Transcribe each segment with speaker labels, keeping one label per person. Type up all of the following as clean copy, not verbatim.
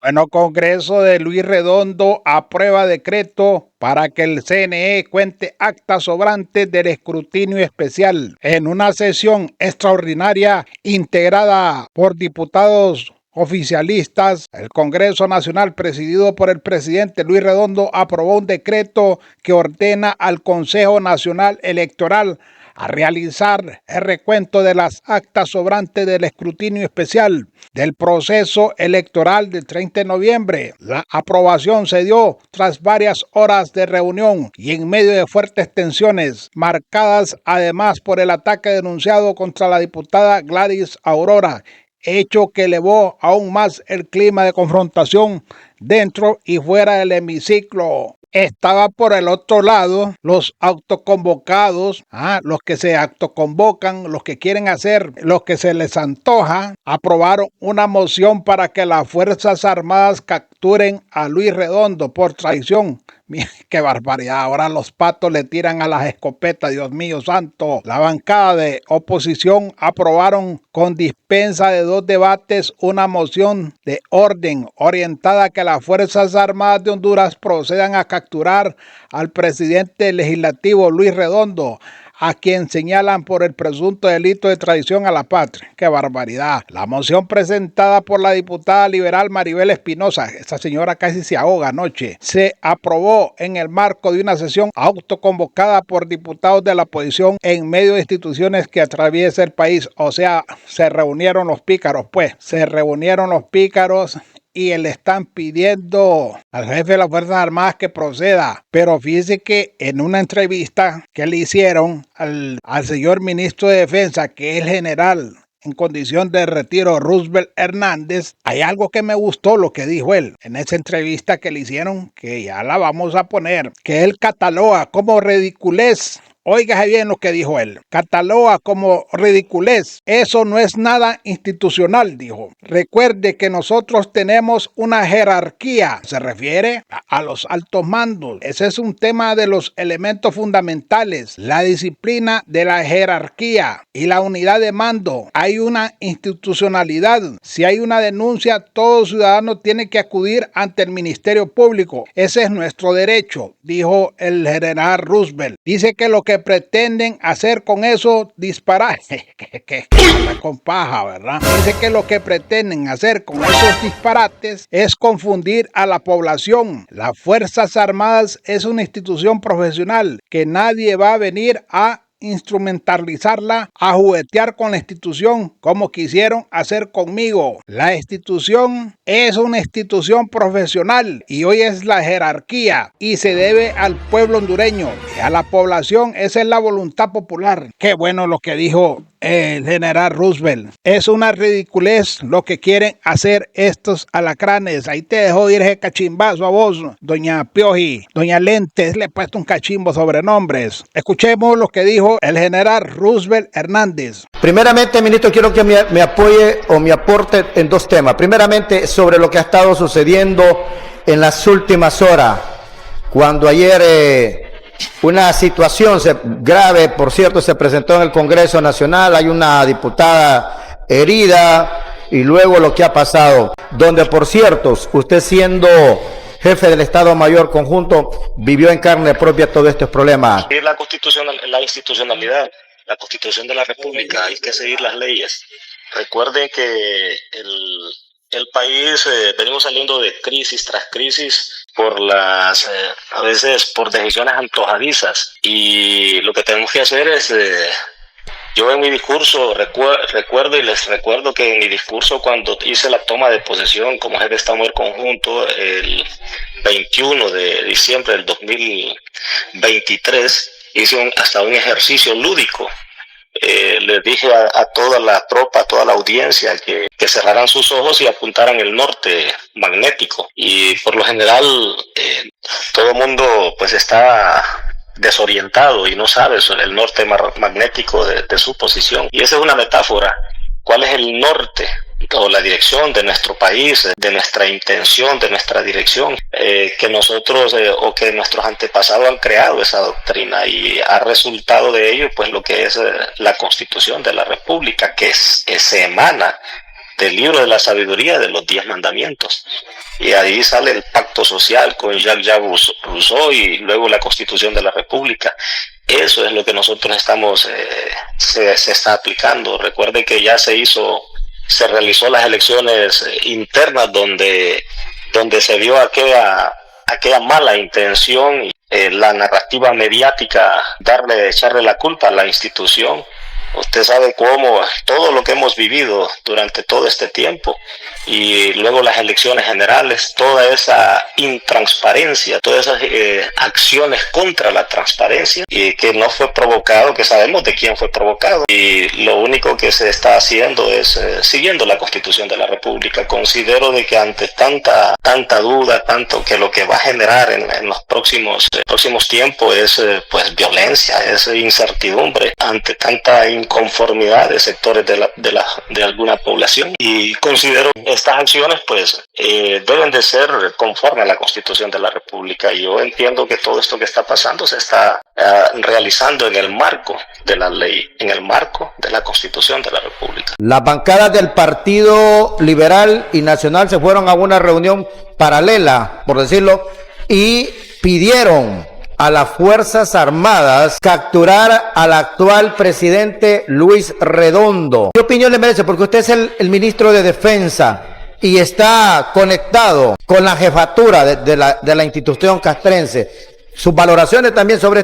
Speaker 1: Bueno, Congreso de Luis Redondo aprueba decreto para que el CNE cuente actas sobrantes del escrutinio especial en una sesión extraordinaria integrada por diputados oficialistas. El Congreso Nacional, presidido por el presidente Luis Redondo, aprobó un decreto que ordena al Consejo Nacional Electoral a realizar el recuento de las actas sobrantes del escrutinio especial del proceso electoral del 30 de noviembre. La aprobación se dio tras varias horas de reunión y en medio de fuertes tensiones, marcadas además por el ataque denunciado contra la diputada Gladys Aurora, hecho que elevó aún más el clima de confrontación dentro y fuera del hemiciclo. Estaba por el otro lado los autoconvocados, los que se autoconvocan, los que quieren hacer lo que se les antoja. Aprobaron una moción para que las Fuerzas Armadas capturen a Luis Redondo por traición. Mira, qué barbaridad, ahora los patos le tiran a las escopetas, Dios mío santo. La bancada de oposición aprobaron con dispensa de 2 debates una moción de orden orientada a que las Fuerzas Armadas de Honduras procedan a capturar al presidente legislativo Luis Redondo, a quien señalan por el presunto delito de traición a la patria. ¡Qué barbaridad! La moción presentada por la diputada liberal Maribel Espinosa, esta señora casi se ahoga anoche, se aprobó en el marco de una sesión autoconvocada por diputados de la oposición en medio de instituciones que atraviesa el país. O sea, se reunieron los pícaros, y le están pidiendo al jefe de las Fuerzas Armadas que proceda. Pero fíjese que en una entrevista que le hicieron al señor ministro de Defensa, que es el general en condición de retiro Roosevelt Hernández, hay algo que me gustó lo que dijo él en esa entrevista que le hicieron, que ya la vamos a poner, que él cataloga como ridiculez. Óigase bien lo que dijo él. Cataloga como ridiculez. Eso no es nada institucional, dijo. Recuerde que nosotros tenemos una jerarquía. Se refiere a los altos mandos. Ese es un tema de los elementos fundamentales. La disciplina de la jerarquía y la unidad de mando. Hay una institucionalidad. Si hay una denuncia, todo ciudadano tiene que acudir ante el Ministerio Público. Ese es nuestro derecho, dijo el general Roosevelt. Dice que lo que pretenden hacer con eso disparate, que con paja, ¿verdad? Dice que lo que pretenden hacer con esos disparates es confundir a la población. Las Fuerzas Armadas es una institución profesional que nadie va a venir a instrumentalizarla, a juguetear con la institución como quisieron hacer conmigo. La institución es una institución profesional y hoy es la jerarquía y se debe al pueblo hondureño y a la población. Esa es la voluntad popular. Qué bueno lo que dijo el general Roosevelt. Es una ridiculez lo que quieren hacer estos alacranes. Ahí te dejó ir ese cachimbazo a vos, doña Pioji, doña Lentes, le he puesto un cachimbo sobrenombres. Escuchemos lo que dijo el general Roosevelt Hernández.
Speaker 2: Primeramente, ministro, quiero que me apoye o me aporte en 2 temas. Primeramente, sobre lo que ha estado sucediendo en las últimas horas, cuando ayer una situación grave, por cierto, se presentó en el Congreso Nacional. Hay una diputada herida y luego lo que ha pasado, donde, por cierto, usted siendo jefe del Estado Mayor Conjunto, vivió en carne propia todos estos problemas.
Speaker 3: La Constitución, la institucionalidad, la Constitución de la República, hay que seguir las leyes. Recuerden que el país venimos saliendo de crisis tras crisis por a veces por decisiones antojadizas, y lo que tenemos que hacer es, yo en mi discurso recuerdo y les recuerdo que en mi discurso cuando hice la toma de posesión como jefe de Estado Mayor Conjunto el 21 de diciembre del 2023, hice hasta un ejercicio lúdico. Les dije a toda la tropa, a toda la audiencia que cerraran sus ojos y apuntaran el norte magnético. Y por lo general todo el mundo pues está desorientado y no sabe sobre el norte magnético de su posición. Y esa es una metáfora. ¿Cuál es el norte o la dirección de nuestro país, de nuestra intención, de nuestra dirección? Que nosotros o que nuestros antepasados han creado esa doctrina, y ha resultado de ello pues lo que es la Constitución de la República, que se emana del libro de la sabiduría de los 10 mandamientos. Y ahí sale el pacto social con Jacques Rousseau y luego la Constitución de la República. Eso es lo que nosotros estamos, se está aplicando. Recuerde que ya se realizó las elecciones internas donde se vio aquella mala intención y la narrativa mediática, echarle la culpa a la institución. Usted sabe cómo todo lo que hemos vivido durante todo este tiempo y luego las elecciones generales, toda esa intransparencia, todas esas acciones contra la transparencia y que no fue provocado, que sabemos de quién fue provocado, y lo único que se está haciendo es siguiendo la Constitución de la República. Considero de que ante tanta duda, tanto que lo que va a generar en los próximos tiempos es pues violencia, es incertidumbre ante tanta inconformidad de sectores de alguna población, y considero estas acciones pues deben de ser conforme a la Constitución de la República. Y yo entiendo que todo esto que está pasando se está realizando en el marco de la ley, en el marco de la Constitución de la República.
Speaker 2: Las bancadas del Partido Liberal y Nacional se fueron a una reunión paralela, por decirlo, y pidieron a las Fuerzas Armadas capturar al actual presidente Luis Redondo. ¿Qué opinión le merece? Porque usted es el ministro de Defensa y está conectado con la jefatura de la institución castrense. Sus valoraciones también sobre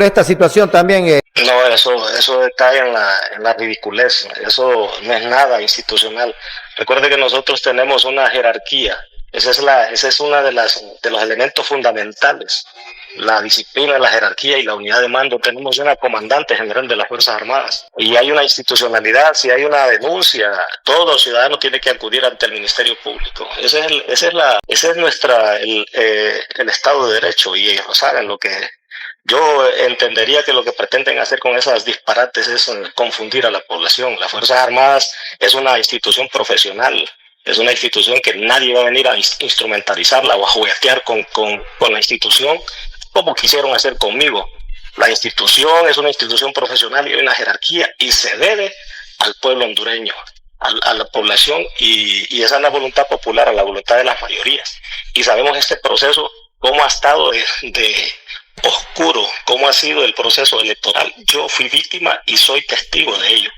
Speaker 2: esta situación también.
Speaker 3: No, eso cae en la ridiculez. Eso no es nada institucional. Recuerde que nosotros tenemos una jerarquía. Ese es uno de los elementos fundamentales. La disciplina, la jerarquía y la unidad de mando. Tenemos una comandante general de las Fuerzas Armadas y hay una institucionalidad. Si hay una denuncia, todo ciudadano tiene que acudir ante el Ministerio Público. Ese es el Estado de Derecho, y ellos saben lo que. Yo entendería que lo que pretenden hacer con esas disparates es confundir a la población. Las Fuerzas Armadas es una institución profesional. Es una institución que nadie va a venir a instrumentalizarla o a juguetear con la institución como quisieron hacer conmigo. La institución es una institución profesional y hay una jerarquía y se debe al pueblo hondureño, a la población, y esa es la voluntad popular, a la voluntad de las mayorías. Y sabemos este proceso, cómo ha estado de oscuro, cómo ha sido el proceso electoral. Yo fui víctima y soy testigo de ello.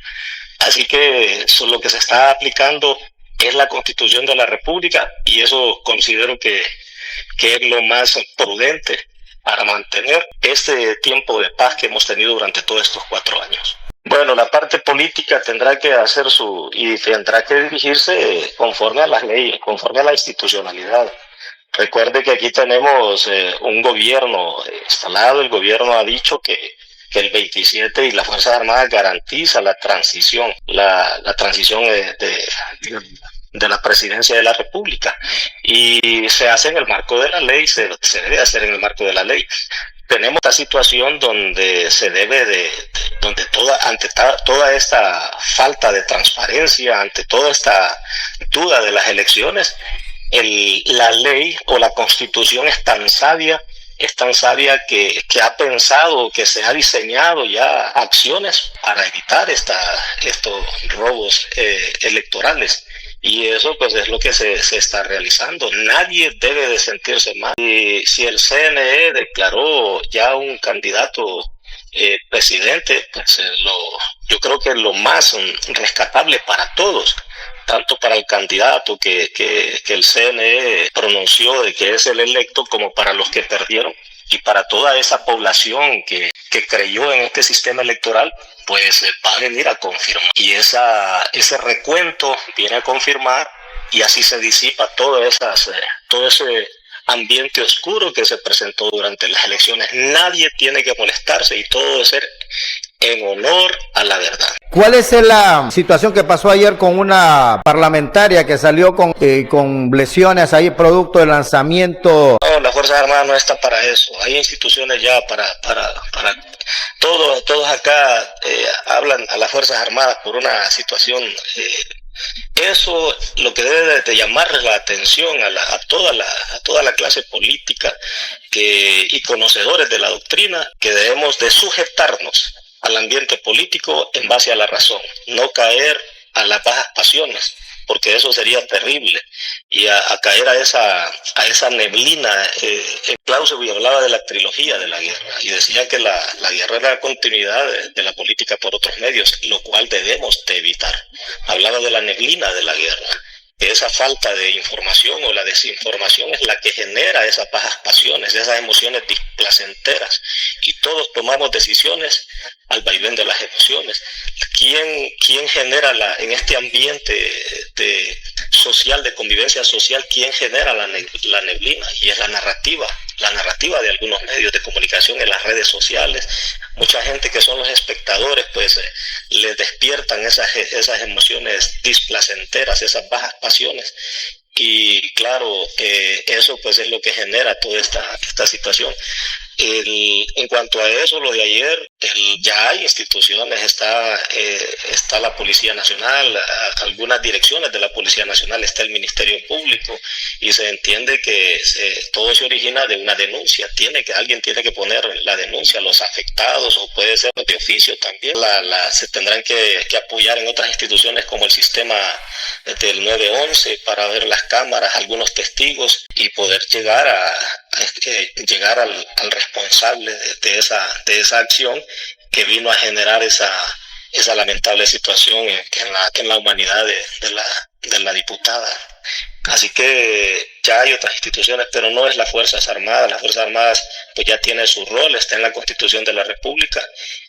Speaker 3: Así que eso, lo que se está aplicando es la Constitución de la República, y eso considero que es lo más prudente para mantener este tiempo de paz que hemos tenido durante todos estos 4 años. Bueno, la parte política tendrá que hacer y tendrá que dirigirse conforme a las leyes, conforme a la institucionalidad. Recuerde que aquí tenemos un gobierno instalado. El gobierno ha dicho que el 27 y las Fuerzas Armadas garantiza la transición, la transición de la presidencia de la República, y se hace en el marco de la ley, se debe hacer en el marco de la ley. Tenemos esta situación donde ante toda esta falta de transparencia, ante toda esta duda de las elecciones, la ley o la Constitución es tan sabia que ha pensado, que se ha diseñado ya acciones para evitar estos robos electorales. Y eso pues es lo que se está realizando. Nadie debe de sentirse mal. Y si el CNE declaró ya un candidato presidente, pues yo creo que lo más rescatable para todos, tanto para el candidato que el CNE pronunció de que es el electo, como para los que perdieron, y para toda esa población que creyó en este sistema electoral, pues va a venir a confirmar. Y ese recuento viene a confirmar, y así se disipa todo ese ambiente oscuro que se presentó durante las elecciones. Nadie tiene que molestarse y todo debe ser en honor a la verdad.
Speaker 2: ¿Cuál es la situación que pasó ayer con una parlamentaria que salió con lesiones ahí producto del lanzamiento?
Speaker 3: No, las Fuerzas Armadas no están para eso. Hay instituciones ya para todos acá hablan a las Fuerzas Armadas por una situación. Eso lo que debe de llamar la atención a toda la clase política y conocedores de la doctrina, que debemos de sujetarnos al ambiente político en base a la razón, no caer a las bajas pasiones. porque eso sería terrible. Y a caer a esa neblina. Clausewitz hablaba de la trilogía de la guerra y decía que la guerra era la continuidad de la política por otros medios, lo cual debemos de evitar. Hablaba de la neblina de la guerra. Esa falta de información o la desinformación es la que genera esas bajas pasiones, esas emociones displacenteras, y todos tomamos decisiones al vaivén de las emociones. ¿Quién genera en este ambiente social, de convivencia social, quién genera la neblina? Y es la narrativa de algunos medios de comunicación en las redes sociales. Mucha gente que son los espectadores, pues les despiertan esas emociones displacenteras, esas bajas pasiones. Y claro, eso pues es lo que genera toda esta situación. En cuanto a eso, lo de ayer, ya hay instituciones, está la Policía Nacional, algunas direcciones de la Policía Nacional, está el Ministerio Público, y se entiende que todo se origina de una denuncia. Alguien tiene que poner la denuncia, los afectados, o puede ser de oficio también. Se tendrán que apoyar en otras instituciones como el sistema del 911 para ver las cámaras, algunos testigos, y poder llegar al responsable de esa acción que vino a generar esa lamentable situación en la humanidad de la diputada. Así que ya hay otras instituciones, pero no es las Fuerzas Armadas. Las Fuerzas Armadas pues ya tienen su rol, está en la Constitución de la República,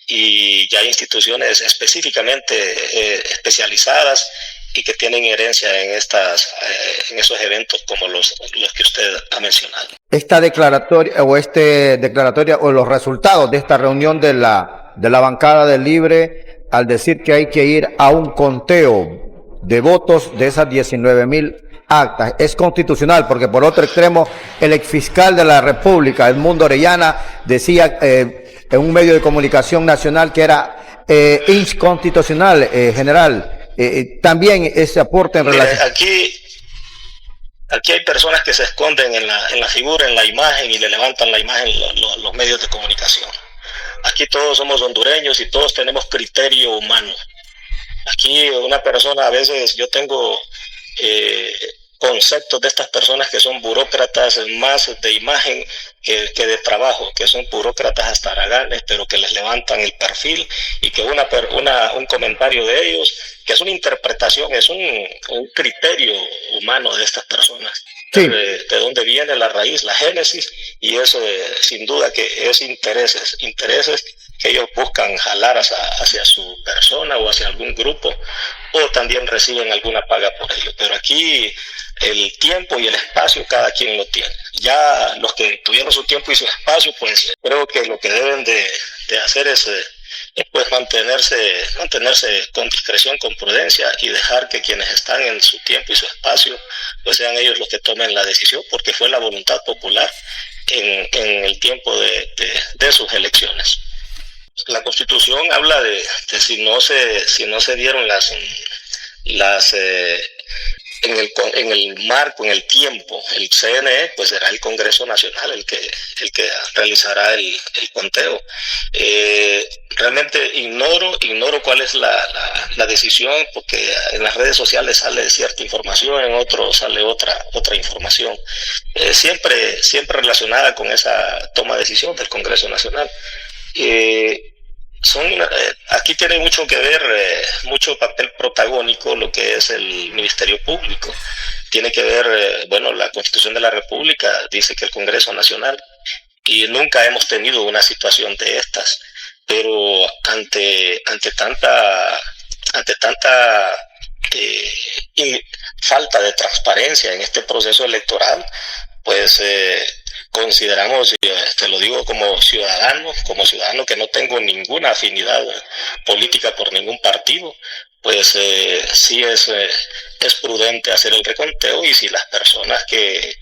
Speaker 3: y ya hay instituciones específicamente especializadas y que tienen herencia en esos eventos como los que usted ha mencionado.
Speaker 2: Esta declaratoria o los resultados de esta reunión de la bancada del Libre, al decir que hay que ir a un conteo de votos de esas 19,000 actas, es constitucional, porque por otro extremo el exfiscal de la República, Edmundo Orellana, decía en un medio de comunicación nacional que era inconstitucional, general. También ese aporte en relación...
Speaker 3: Aquí hay personas que se esconden en la figura, en la imagen, y le levantan la imagen los medios de comunicación. Aquí todos somos hondureños y todos tenemos criterio humano. Aquí una persona, a veces yo tengo conceptos de estas personas que son burócratas más de imagen que de trabajo, que son burócratas hasta haraganes, pero que les levantan el perfil, y que un comentario de ellos, que es una interpretación, es un criterio humano de estas personas. Sí. De dónde viene la raíz, la génesis, y eso sin duda que es intereses que ellos buscan jalar hacia su persona o hacia algún grupo, o también reciben alguna paga por ello. Pero aquí el tiempo y el espacio cada quien lo tiene. Ya los que tuvieron su tiempo y su espacio, pues creo que lo que deben de hacer es pues mantenerse con discreción, con prudencia, y dejar que quienes están en su tiempo y su espacio pues sean ellos los que tomen la decisión, porque fue la voluntad popular en el tiempo de sus elecciones. La Constitución habla de si no se dieron en el marco, en el tiempo, el CNE, pues será el Congreso Nacional el que realizará el conteo. Realmente ignoro cuál es la decisión, porque en las redes sociales sale cierta información, en otros sale otra información, siempre relacionada con esa toma de decisión del Congreso Nacional. Aquí tiene mucho que ver, mucho papel protagónico lo que es el Ministerio Público. Tiene que ver, la Constitución de la República dice que el Congreso Nacional, y nunca hemos tenido una situación de estas, pero ante tanta falta de transparencia en este proceso electoral, pues consideramos, te lo digo como ciudadano que no tengo ninguna afinidad política por ningún partido, pues sí es prudente hacer el reconteo, y si las personas que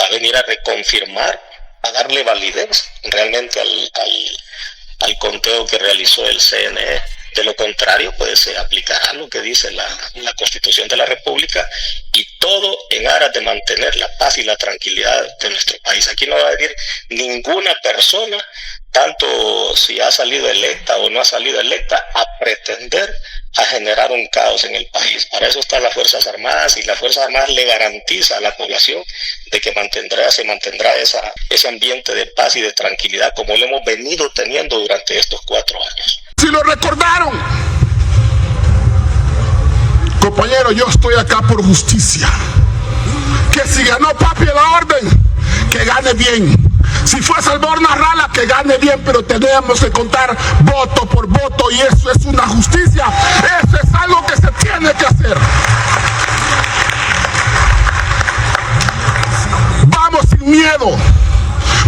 Speaker 3: va a venir a reconfirmar, a darle validez realmente al conteo que realizó el CNE. De lo contrario, pues se aplicará lo que dice la Constitución de la República, y todo en aras de mantener la paz y la tranquilidad de nuestro país. Aquí no va a venir ninguna persona tanto si ha salido electa o no ha salido electa, a pretender a generar un caos en el país. Para eso están las Fuerzas Armadas, y las Fuerzas Armadas le garantiza a la población de que se mantendrá ese ambiente de paz y de tranquilidad como lo hemos venido teniendo durante estos 4 años.
Speaker 4: Si lo recordaron, compañero, yo estoy acá por justicia. Que si ganó papi la orden, que gane bien. Si fue Salvador Narrala, que gane bien, pero tenemos que contar voto por voto, y eso es una justicia. Eso es algo que se tiene que hacer. Vamos sin miedo,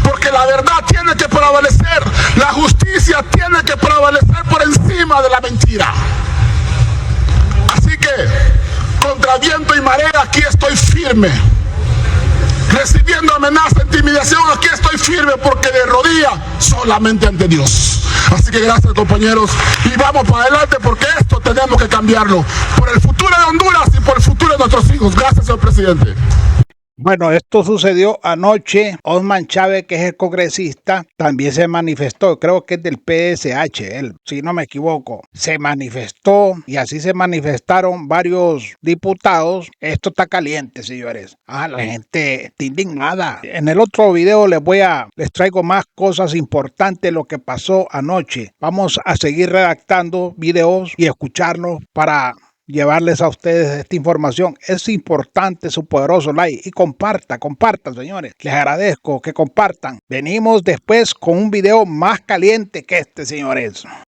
Speaker 4: porque la verdad tiene que prevalecer. La justicia tiene que prevalecer por encima de la mentira. Así que, contra viento y marea, aquí estoy firme. Recibiendo amenaza, intimidación, aquí estoy firme, porque de rodillas solamente ante Dios. Así que gracias, compañeros, y vamos para adelante, porque esto tenemos que cambiarlo por el futuro de Honduras y por el futuro de nuestros hijos. Gracias, señor presidente.
Speaker 1: Bueno, esto sucedió anoche. Osman Chávez, que es el congresista, también se manifestó. Creo que es del PSH, él, si no me equivoco. Se manifestó, y así se manifestaron varios diputados. Esto está caliente, señores. La gente está indignada. En el otro video les traigo más cosas importantes de lo que pasó anoche. Vamos a seguir redactando videos y escucharlos para llevarles a ustedes esta información. Es importante su poderoso like, y compartan, señores. Les agradezco que compartan. Venimos después con un video más caliente que este, señores.